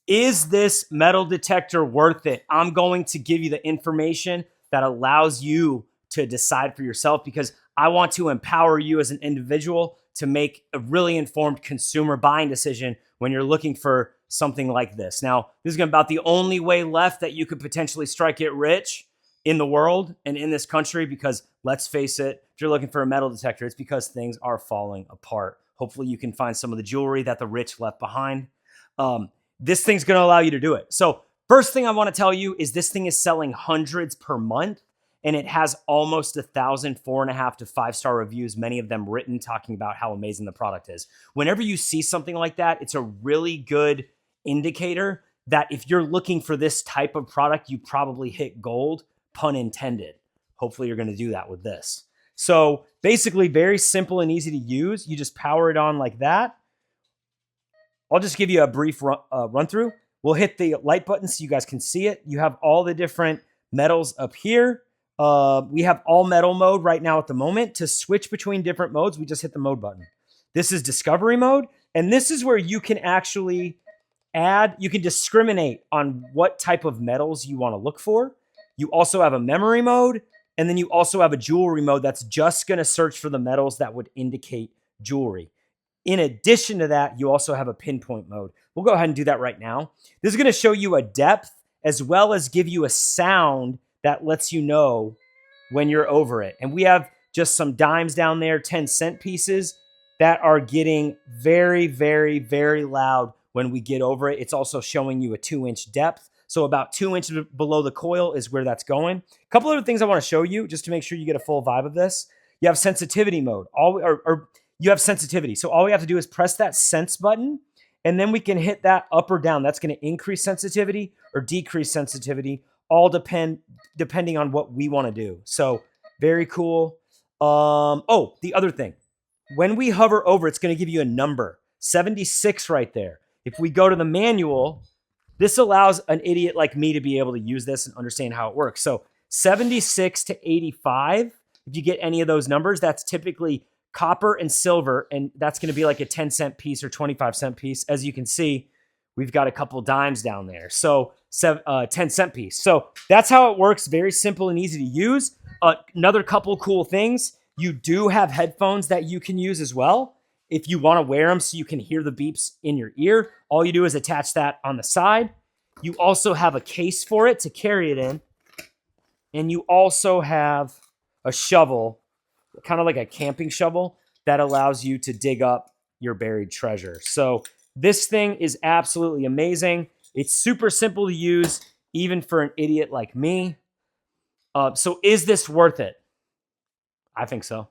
Is this metal detector worth it? I'm going to give you the information that allows you to decide for yourself, because I want to empower you as an individual to make a really informed consumer buying decision when you're looking for something like this. Now, this is about the only way left that you could potentially strike it rich in the world and in this country, because let's face it, if you're looking for a metal detector, it's because things are falling apart. Hopefully you can find some of the jewelry that the rich left behind. This thing's going to allow you to do it. So first thing I want to tell you is this thing is selling hundreds per month, and it has almost 1,000 4.5 to 5-star reviews, many of them written talking about how amazing the product is. Whenever you see something like that, it's a really good indicator that if you're looking for this type of product, you probably hit gold, pun intended. Hopefully you're going to do that with this. So basically very simple and easy to use. You just power it on like that. I'll just give you a brief run through. We'll hit the light button so you guys can see it. You have all the different metals up here. We have all metal mode right now at the moment. To switch between different modes, we just hit the mode button. This is discovery mode, and this is where you can actually you can discriminate on what type of metals you want to look for. You also have a memory mode, and then you also have a jewelry mode that's just going to search for the metals that would indicate jewelry. In addition to that, you also have a pinpoint mode. We'll go ahead and do that right now. This is going to show you a depth as well as give you a sound that lets you know when you're over it. And we have just some dimes down there, 10-cent pieces that are getting very, very, very loud when we get over it. It's also showing you a 2-inch depth. So about 2 inches below the coil is where that's going. A couple other things I want to show you just to make sure you get a full vibe of this. You have sensitivity mode. You have sensitivity. So all we have to do is press that sense button, and then we can hit that up or down. That's going to increase sensitivity or decrease sensitivity, all depending on what we want to do. So very cool. Oh, the other thing, when we hover over, it's going to give you a number, 76 right there. If we go to the manual, this allows an idiot like me to be able to use this and understand how it works. So 76 to 85, if you get any of those numbers, that's typically copper and silver, and that's going to be like a 10-cent piece or 25-cent piece. As you can see, we've got a couple dimes down there. So 10-cent piece. So that's how it works. Very simple and easy to use. Another couple cool things. You do have headphones that you can use as well if you want to wear them so you can hear the beeps in your ear. All you do is attach that on the side. You also have a case for it to carry it in. And you also have a shovel, kind of like a camping shovel, that allows you to dig up your buried treasure. So this thing is absolutely amazing. It's super simple to use, even for an idiot like me. So is this worth it? I think so.